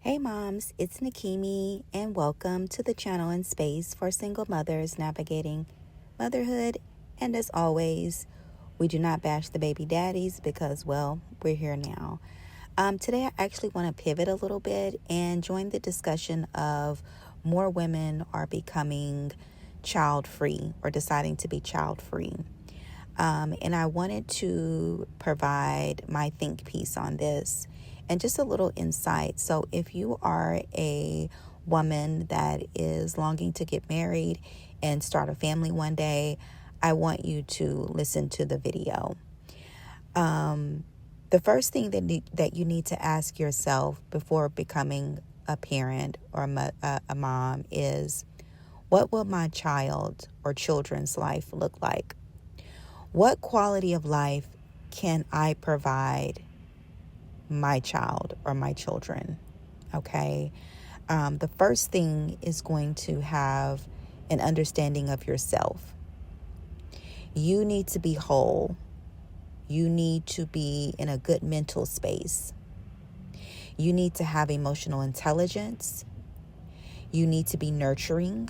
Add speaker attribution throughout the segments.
Speaker 1: Hey moms, it's Nikimi and welcome to the channel and space for single mothers navigating motherhood. And as always, we do not bash the baby daddies because, well, we're here now. Today I actually want to pivot a little bit and join the discussion of more women are becoming child free or deciding to be child free. And I wanted to provide my think piece on this and just a little insight. So if you are a woman that is longing to get married and start a family one day, I want you to listen to the video. The first thing that you need to ask yourself before becoming a parent or a mom is, what will my child or children's life look like? What quality of life can I provide my child or my children? Okay. The first thing is going to have an understanding of yourself. You need to be whole. You need to be in a good mental space. You need to have emotional intelligence. You need to be nurturing.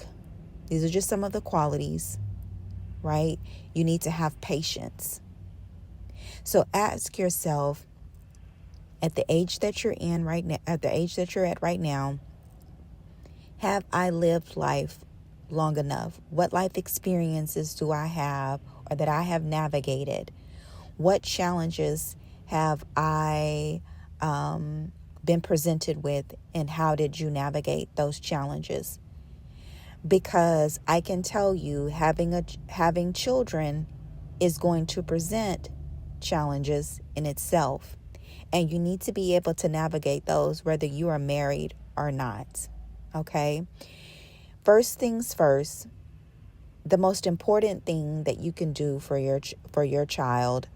Speaker 1: These are just some of the qualities, right? You need to have patience. So ask yourself, at the age that you're in right now, at the age that you're at right now, have I lived life long enough? What life experiences do I have or that I have navigated? What challenges have I been presented with, and how did you navigate those challenges? Because I can tell you, having children is going to present challenges in itself. And you need to be able to navigate those whether you are married or not. Okay? First things first, the most important thing that you can do for your child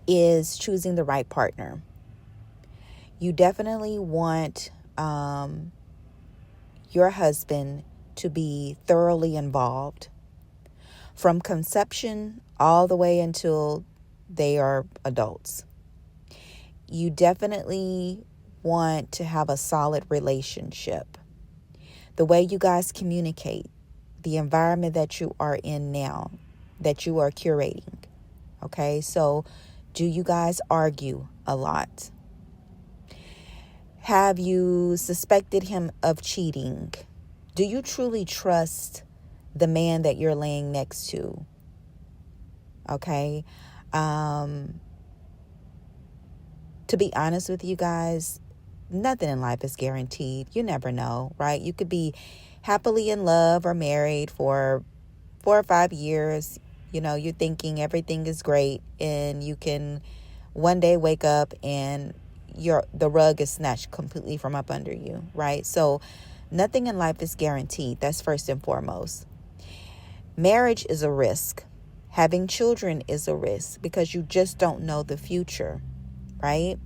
Speaker 1: is choosing the right partner. You definitely want your husband to be thoroughly involved from conception all the way until they are adults. You definitely want to have a solid relationship. The way you guys communicate, the environment that you are in now, that you are curating. Okay, so do you guys argue a lot? Have you suspected him of cheating? Do you truly trust the man that you're laying next to? Okay. To be honest with you guys, nothing in life is guaranteed. You never know, right? You could be happily in love or married for 4 or 5 years. You know, you're thinking everything is great, and you can one day wake up and the rug is snatched completely from up under you, right? So nothing in life is guaranteed. That's first and foremost. Marriage is a risk. Having children is a risk because you just don't know the future, right?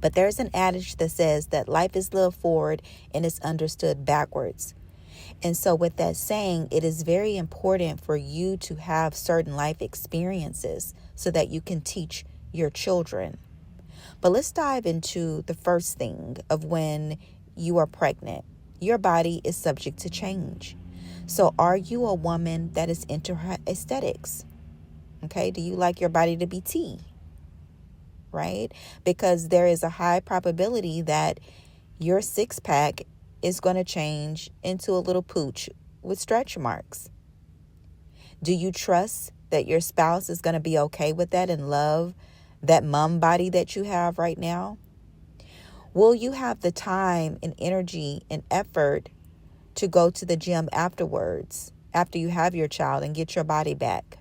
Speaker 1: But there's an adage that says that life is lived forward and is understood backwards. And so with that saying, it is very important for you to have certain life experiences so that you can teach your children. But let's dive into the first thing of when you are pregnant. Your body is subject to change. So are you a woman that is into her aesthetics? Okay, do you like your body to be T? Right? Because there is a high probability that your six-pack is going to change into a little pooch with stretch marks. Do you trust that your spouse is going to be okay with that and love that mom body that you have right now? Will you have the time and energy and effort to go to the gym afterwards, after you have your child, and get your body back?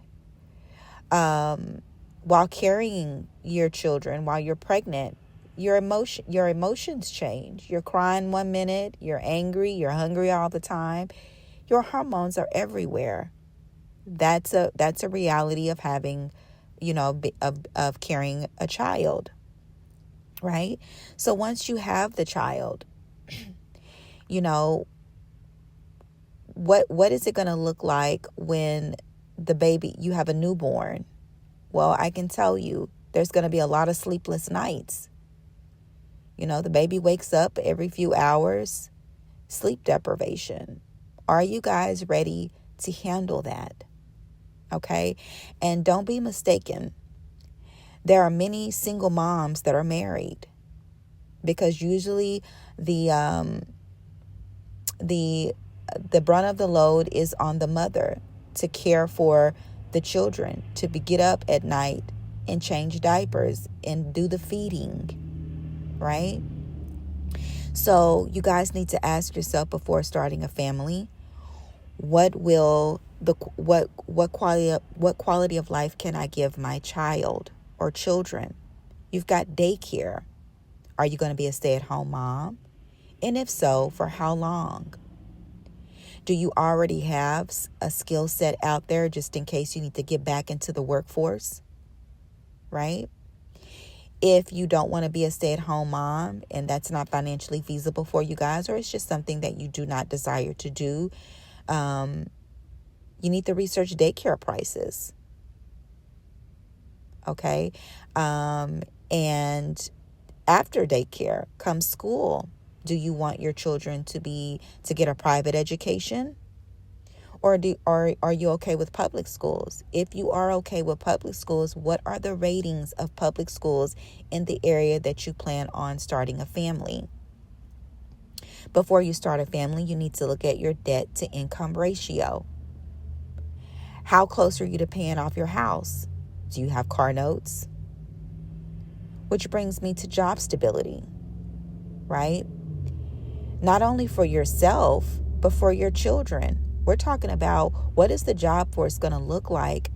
Speaker 1: While carrying your children, while you're pregnant, your emotions change. You're crying one minute, you're angry, you're hungry all the time. Your hormones are everywhere. That's a reality of having, of carrying a child, right? So once you have the child, what is it going to look like when you have a newborn? Well, I can tell you there's going to be a lot of sleepless nights. The baby wakes up every few hours, sleep deprivation. Are you guys ready to handle that? Okay. And don't be mistaken. There are many single moms that are married, because usually the the brunt of the load is on the mother to care for the children, to get up at night and change diapers and do the feeding, right? So you guys need to ask yourself before starting a family, what quality of life can I give my child or children? You've got daycare. Are you going to be a stay-at-home mom? And if so, for how long? Do you already have a skill set out there just in case you need to get back into the workforce? Right? If you don't want to be a stay-at-home mom and that's not financially feasible for you guys, or it's just something that you do not desire to do, you need to research daycare prices. Okay? And after daycare comes school. Do you want your children to get a private education? Or are you okay with public schools? If you are okay with public schools, what are the ratings of public schools in the area that you plan on starting a family? Before you start a family, you need to look at your debt to income ratio. How close are you to paying off your house? Do you have car notes? Which brings me to job stability, right? Not only for yourself, but for your children. We're talking about, what is the job force going to look like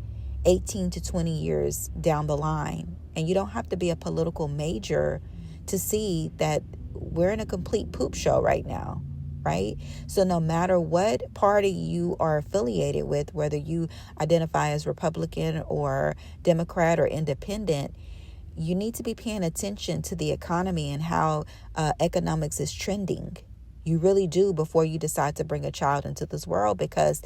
Speaker 1: 18 to 20 years down the line? And you don't have to be a political major to see that we're in a complete poop show right now, right? So no matter what party you are affiliated with, whether you identify as Republican or Democrat or independent, you need to be paying attention to the economy and how economics is trending. You really do, before you decide to bring a child into this world, because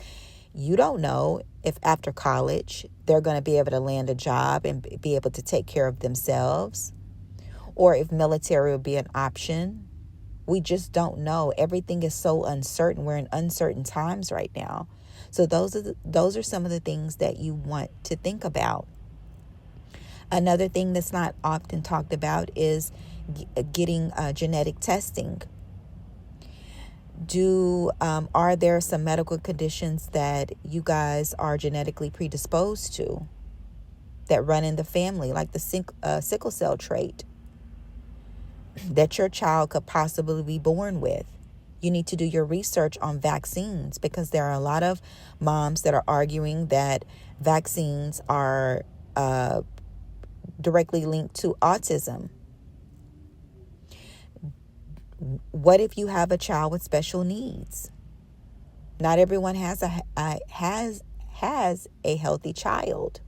Speaker 1: you don't know if after college they're going to be able to land a job and be able to take care of themselves, or if military will be an option. We just don't know. Everything is so uncertain. We're in uncertain times right now. So those are some of the things that you want to think about. Another thing that's not often talked about is getting genetic testing. Are there some medical conditions that you guys are genetically predisposed to that run in the family, like the sickle cell trait that your child could possibly be born with? You need to do your research on vaccines, because there are a lot of moms that are arguing that vaccines are directly linked to autism. What if you have a child with special needs? Not everyone has a healthy child.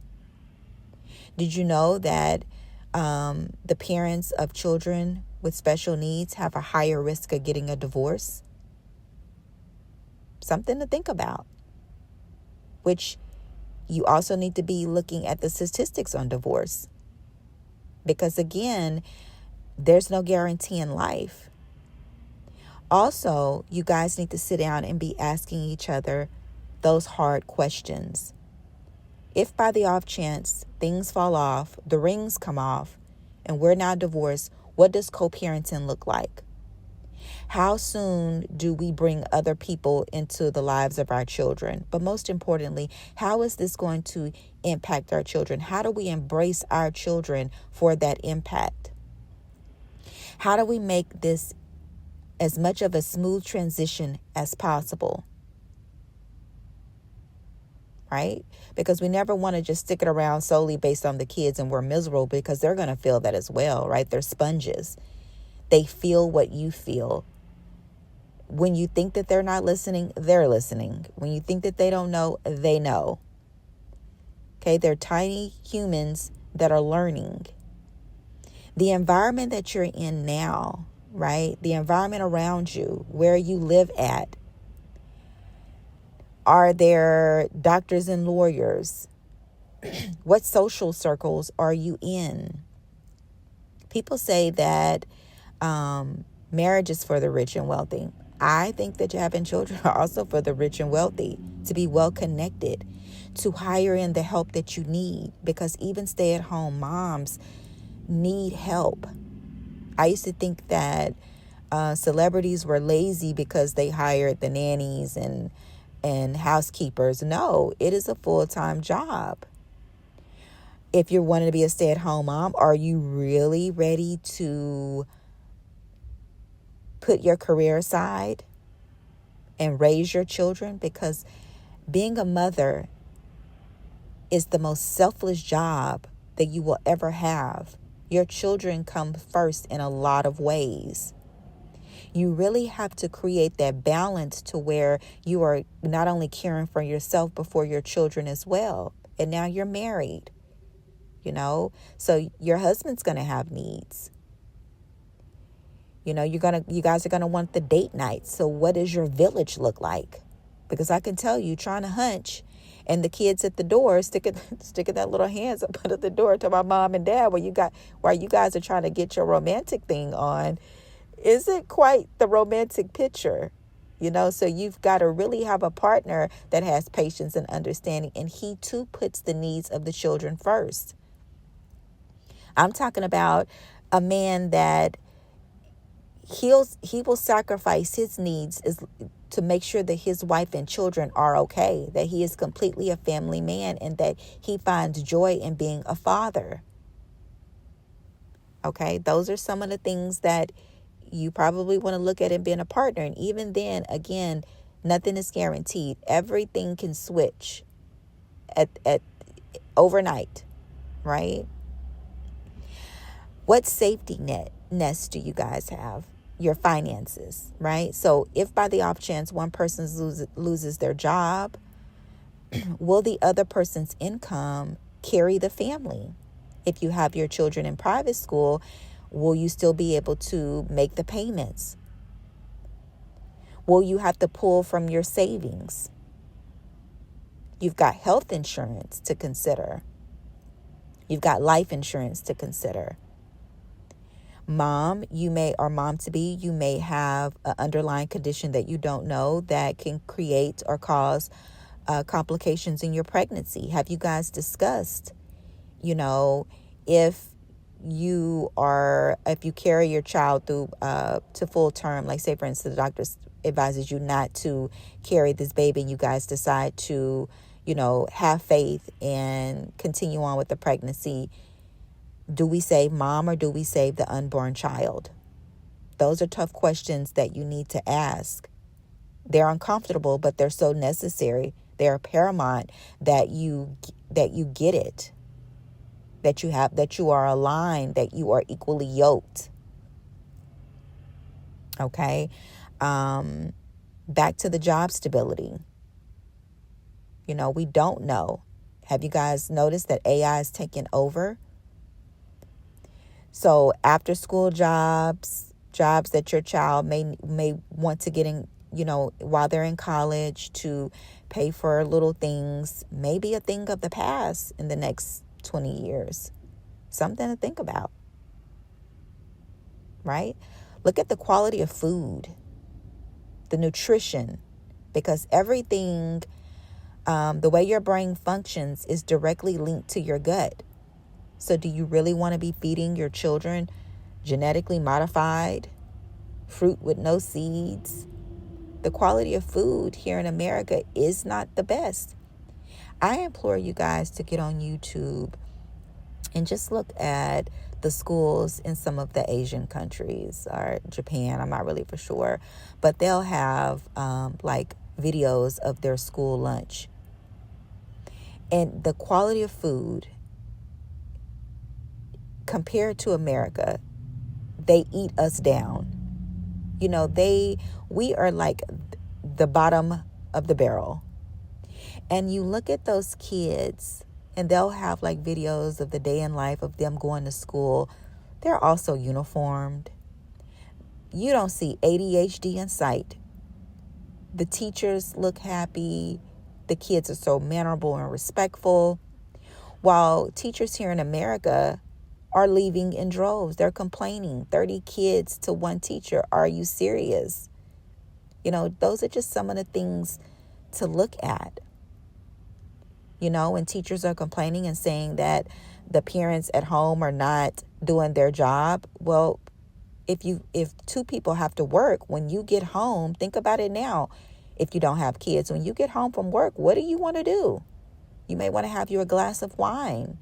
Speaker 1: Did you know that the parents of children with special needs have a higher risk of getting a divorce? Something to think about. Which you also need to be looking at the statistics on divorce, because again, there's no guarantee in life. Also, you guys need to sit down and be asking each other those hard questions. If by the off chance things fall off, the rings come off, and we're now divorced, what does co-parenting look like? How soon do we bring other people into the lives of our children? But most importantly, how is this going to impact our children? How do we embrace our children for that impact? How do we make this as much of a smooth transition as possible? Right? Because we never want to just stick it around solely based on the kids and we're miserable, because they're going to feel that as well, right? They're sponges. They feel what you feel. When you think that they're not listening, they're listening. When you think that they don't know, they know. Okay? They're tiny humans that are learning. The environment that you're in now, right? The environment around you, where you live at. Are there doctors and lawyers? What social circles are you in? People say that Marriage is for the rich and wealthy. I think that having children are also for the rich and wealthy, to be well connected, to hire in the help that you need, because even stay-at-home moms need help. I used to think that celebrities were lazy because they hired the nannies and housekeepers. No, it is a full-time job. If you're wanting to be a stay-at-home mom, are you really ready to put your career aside and raise your children? Because being a mother is the most selfless job that you will ever have. Your children come first in a lot of ways. You really have to create that balance to where you are not only caring for yourself, but for your children as well. And now you're married, so your husband's going to have needs. You guys are going to want the date night. So what does your village look like? Because I can tell you, trying to hunch and the kids at the door sticking that little hands up under the door to my mom and dad while you guys are trying to get your romantic thing on, isn't quite the romantic picture. So you've got to really have a partner that has patience and understanding, and he too puts the needs of the children first. I'm talking about a man that he will sacrifice his needs to make sure that his wife and children are okay, that he is completely a family man, and that he finds joy in being a father. Okay, those are some of the things that you probably want to look at in being a partner. And even then, again, nothing is guaranteed. Everything can switch at overnight, right? What safety nest do you guys have? Your finances, right? So if by the off chance one person loses their job, will the other person's income carry the family? If you have your children in private school, will you still be able to make the payments? Will you have to pull from your savings? You've got health insurance to consider. You've got life insurance to consider. Mom to be, you may have an underlying condition that you don't know that can create or cause complications in your pregnancy. Have you guys discussed, if you carry your child through to full term, like say for instance, the doctor advises you not to carry this baby and you guys decide to, have faith and continue on with the pregnancy, do we save mom or do we save the unborn child? Those are tough questions that you need to ask. They're uncomfortable, but they're so necessary. They're paramount that you get it, that you are aligned, that you are equally yoked. Okay. Back to the job stability. We don't know. Have you guys noticed that AI is taking over? So after school jobs that your child may want to get in, while they're in college, to pay for little things, may be a thing of the past in the next 20 years. Something to think about, right? Look at the quality of food, the nutrition, because everything, the way your brain functions is directly linked to your gut. So do you really want to be feeding your children genetically modified fruit with no seeds? The quality of food here in America is not the best. I implore you guys to get on YouTube and just look at the schools in some of the Asian countries or Japan. I'm not really for sure, but they'll have like videos of their school lunch. And the quality of food compared to America, they eat us down. We are like the bottom of the barrel. And you look at those kids and they'll have like videos of the day in life of them going to school. They're also uniformed. You don't see ADHD in sight. The teachers look happy. The kids are so mannerable and respectful. While teachers here in America are leaving in droves. They're complaining. 30 kids to one teacher. Are you serious? Those are just some of the things to look at. And teachers are complaining and saying that the parents at home are not doing their job. Well, if two people have to work, when you get home, think about it now. If you don't have kids, when you get home from work, what do you want to do? You may want to have a glass of wine,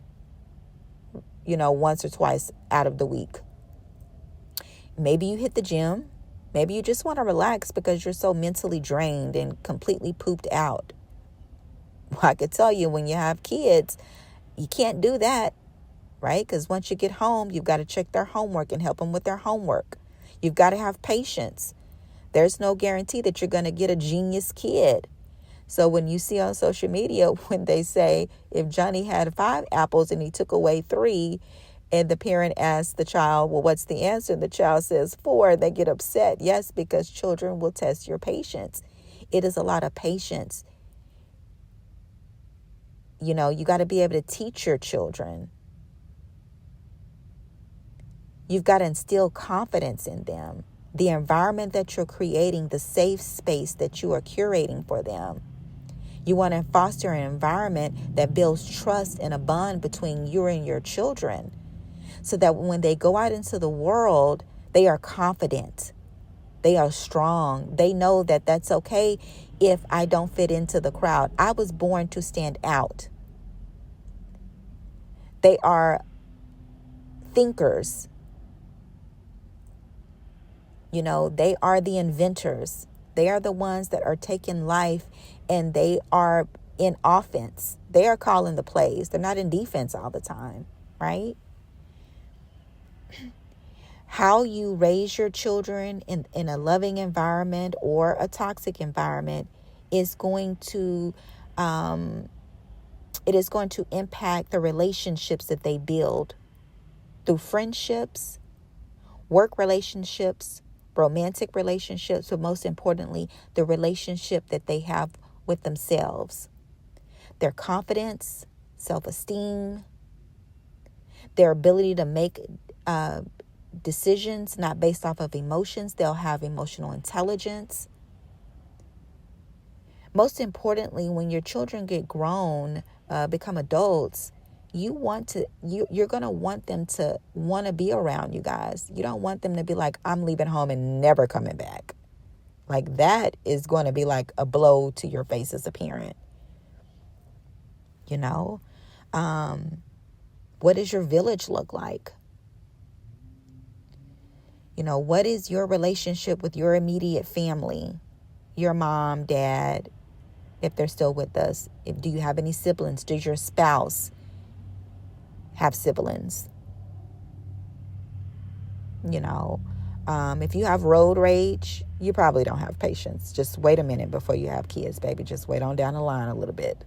Speaker 1: once or twice out of the week. Maybe you hit the gym. Maybe you just want to relax because you're so mentally drained and completely pooped out. Well, I could tell you, when you have kids, you can't do that, right? Because once you get home, you've got to check their homework and help them with their homework. You've got to have patience. There's no guarantee that you're going to get a genius kid. So when you see on social media, when they say if Johnny had 5 apples and he took away 3, and the parent asks the child, well, what's the answer? And the child says 4, they get upset. Yes, because children will test your patience. It is a lot of patience. You got to be able to teach your children. You've got to instill confidence in them. The environment that you're creating, the safe space that you are curating for them. You want to foster an environment that builds trust and a bond between you and your children, so that when they go out into the world, they are confident. They are strong. They know that that's okay if I don't fit into the crowd. I was born to stand out. They are thinkers. They are the inventors. They are the ones that are taking life and they are in offense. They are calling the plays. They're not in defense all the time, right? How you raise your children in a loving environment or a toxic environment is going to impact the relationships that they build through friendships, work relationships, romantic relationships, but most importantly, the relationship that they have with themselves. Their confidence, self-esteem, their ability to make decisions not based off of emotions. They'll have emotional intelligence. Most importantly, when your children get grown, become adults, you're going to want them to want to be around you guys. You don't want them to be like, I'm leaving home and never coming back. Like, that is going to be like a blow to your face as a parent. What does your village look like? What is your relationship with your immediate family? Your mom, dad, if they're still with us. Do you have any siblings? Does your spouse have siblings? If you have road rage, you probably don't have patience. Just wait a minute before you have kids, baby. Just wait on down the line a little bit.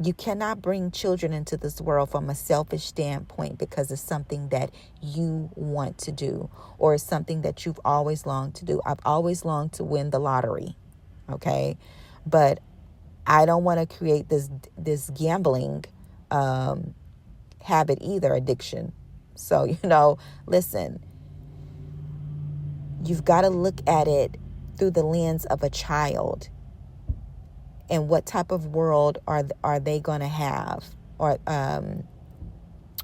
Speaker 1: You cannot bring children into this world from a selfish standpoint because it's something that you want to do or it's something that you've always longed to do. I've always longed to win the lottery, okay? But I don't want to create this gambling habit either, addiction. So, listen, you've got to look at it through the lens of a child. And what type of world are they going to have? Or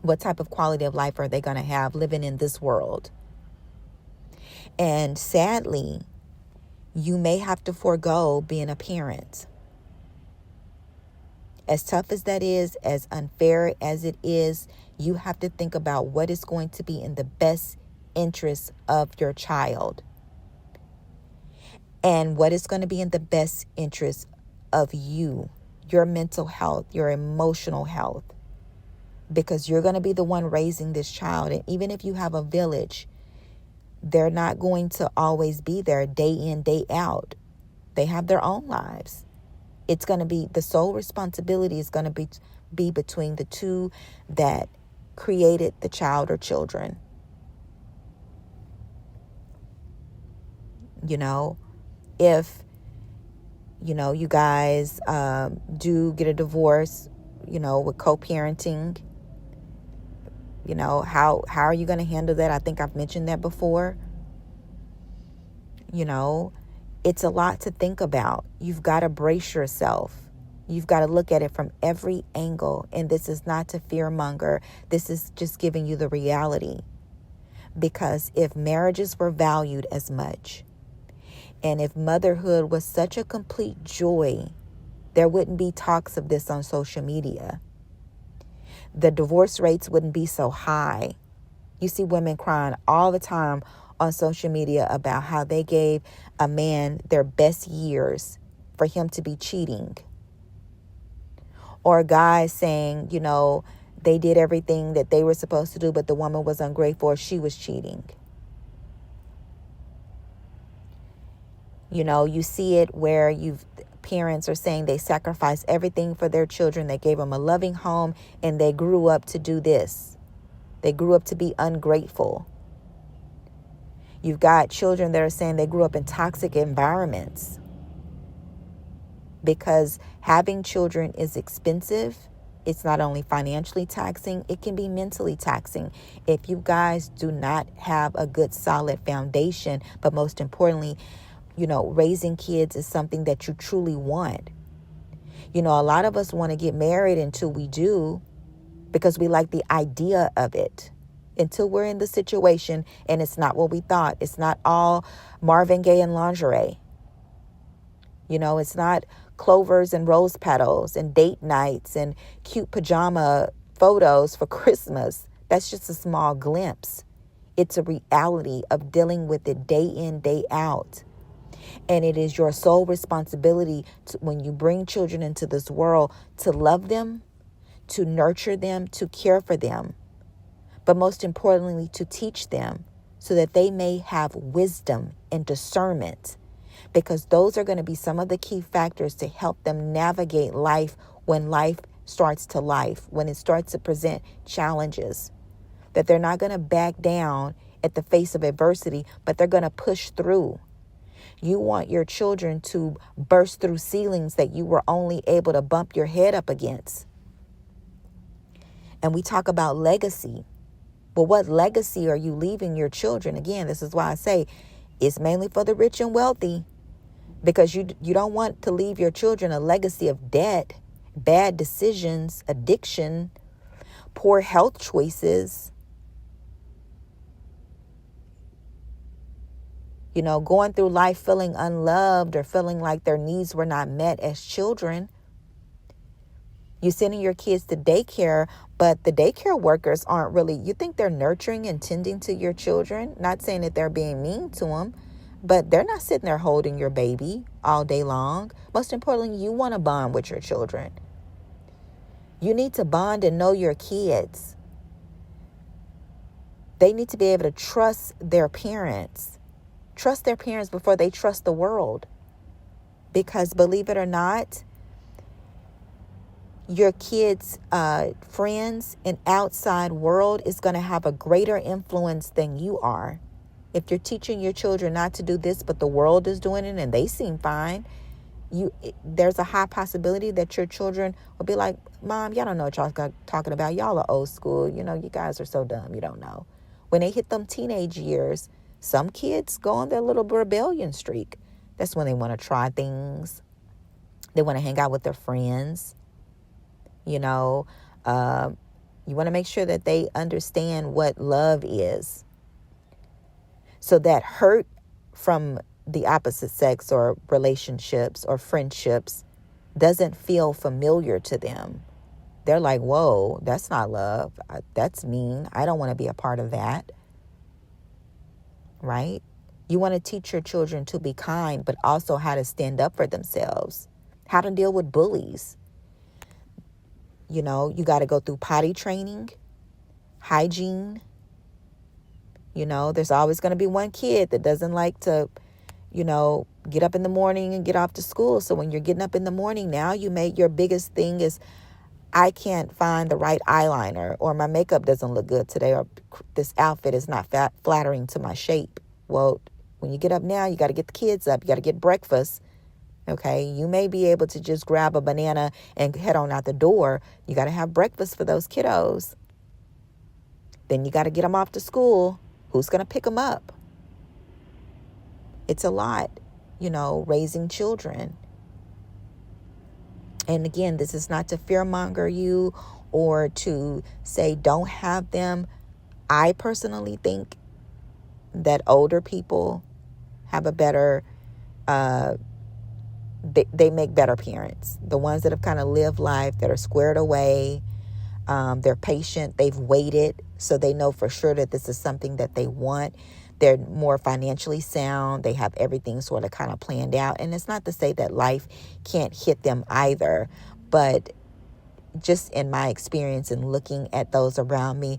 Speaker 1: what type of quality of life are they going to have living in this world? And sadly, you may have to forego being a parent. As tough as that is, as unfair as it is, you have to think about what is going to be in the best interest of your child. And what is going to be in the best interest of you, your mental health, your emotional health, because you're going to be the one raising this child. And even if you have a village, they're not going to always be there day in, day out. They have their own lives. It's going to be, the sole responsibility is going to be between the two that created the child or children. If you guys do get a divorce, with co-parenting, How are you going to handle that? I think I've mentioned that before. It's a lot to think about. You've got to brace yourself. You've got to look at it from every angle. And this is not to fearmonger. This is just giving you the reality. Because if marriages were valued as much, and if motherhood was such a complete joy, there wouldn't be talks of this on social media. The divorce rates wouldn't be so high. You see women crying all the time on social media about how they gave a man their best years for him to be cheating. Or guys saying, they did everything that they were supposed to do, but the woman was ungrateful or she was cheating. You see it where parents are saying they sacrificed everything for their children. They gave them a loving home and they grew up to do this. They grew up to be ungrateful. You've got children that are saying they grew up in toxic environments because having children is expensive. It's not only financially taxing, it can be mentally taxing. If you guys do not have a good, solid foundation, but most importantly, raising kids is something that you truly want. A lot of us want to get married until we do because we like the idea of it. Until we're in the situation and it's not what we thought. It's not all Marvin Gaye and lingerie. It's not clovers and rose petals and date nights and cute pajama photos for Christmas. That's just a small glimpse. It's a reality of dealing with it day in, day out. And it is your sole responsibility when you bring children into this world to love them, to nurture them, to care for them. But most importantly, to teach them so that they may have wisdom and discernment, because those are going to be some of the key factors to help them navigate life when life starts to life, when it starts to present challenges, that they're not going to back down at the face of adversity, but they're going to push through. You want your children to burst through ceilings that you were only able to bump your head up against. And we talk about legacy. Well, what legacy are you leaving your children? Again, this is why I say it's mainly for the rich and wealthy, because you don't want to leave your children a legacy of debt, bad decisions, addiction, poor health choices, going through life feeling unloved or feeling like their needs were not met as children. You're sending your kids to daycare, but the daycare workers aren't really, you think they're nurturing and tending to your children? Not saying that they're being mean to them, but they're not sitting there holding your baby all day long. Most importantly, you want to bond with your children. You need to bond and know your kids. They need to be able to trust their parents. Trust their parents before they trust the world. Because believe it or not, your kids' friends and outside world is going to have a greater influence than you are. If you're teaching your children not to do this, but the world is doing it and they seem fine, there's a high possibility that your children will be like, Mom, y'all don't know what y'all talking about. Y'all are old school. You guys are so dumb. You don't know. When they hit them teenage years, some kids go on their little rebellion streak. That's when they want to try things. They want to hang out with their friends. You want to make sure that they understand what love is. So that hurt from the opposite sex or relationships or friendships doesn't feel familiar to them. They're like, whoa, that's not love. That's mean. I don't want to be a part of that. Right? You want to teach your children to be kind, but also how to stand up for themselves, how to deal with bullies. You got to go through potty training, hygiene. There's always going to be one kid that doesn't like to, get up in the morning and get off to school. So when you're getting up in the morning now, your biggest thing is, I can't find the right eyeliner, or my makeup doesn't look good today, or this outfit is not flattering to my shape. Well, when you get up now, you got to get the kids up. You got to get breakfast. Okay, you may be able to just grab a banana and head on out the door. You got to have breakfast for those kiddos. Then you got to get them off to school. Who's going to pick them up? It's a lot, raising children. And again, this is not to fearmonger you or to say don't have them. I personally think that older people have a better, they make better parents. The ones that have kind of lived life, that are squared away, they're patient, they've waited, so they know for sure that this is something that they want. They're more financially sound. They have everything sort of kind of planned out. And it's not to say that life can't hit them either, but just in my experience and looking at those around me,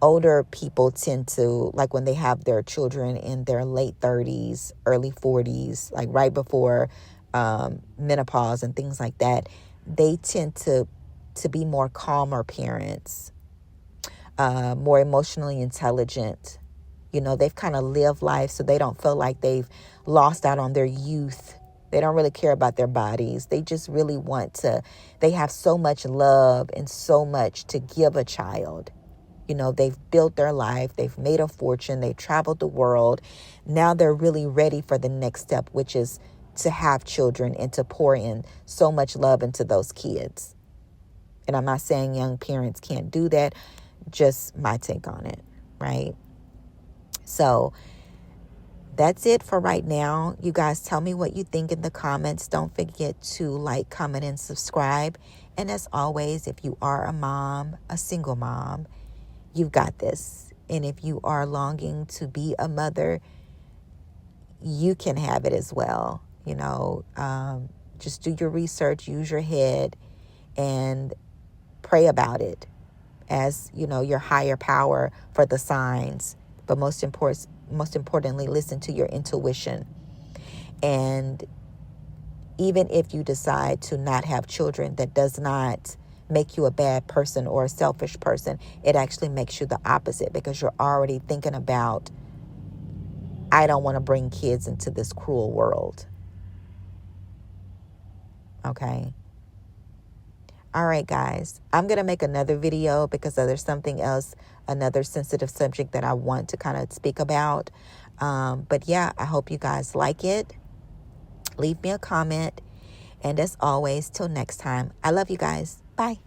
Speaker 1: older people tend to, like when they have their children in their late 30s, early 40s, like right before menopause and things like that, they tend to be more calmer parents, more emotionally intelligent. They've kind of lived life, so they don't feel like they've lost out on their youth. They don't really care about their bodies. They just really they have so much love and so much to give a child. They've built their life. They've made a fortune. They've traveled the world. Now they're really ready for the next step, which is to have children and to pour in so much love into those kids. And I'm not saying young parents can't do that, just my take on it, right? So that's it for right now. You guys tell me what you think in the comments. Don't forget to like, comment, and subscribe. And as always, if you are a mom, a single mom, you've got this. And if you are longing to be a mother, you can have it as well. Just do your research, use your head, and pray about it as, your higher power for the signs. But most importantly, listen to your intuition. And even if you decide to not have children, that does not make you a bad person or a selfish person. It actually makes you the opposite, because you're already thinking about, I don't want to bring kids into this cruel world. Okay. All right, guys, I'm going to make another video because there's something else, another sensitive subject that I want to kind of speak about. But yeah, I hope you guys like it. Leave me a comment. And as always, till next time, I love you guys. Bye.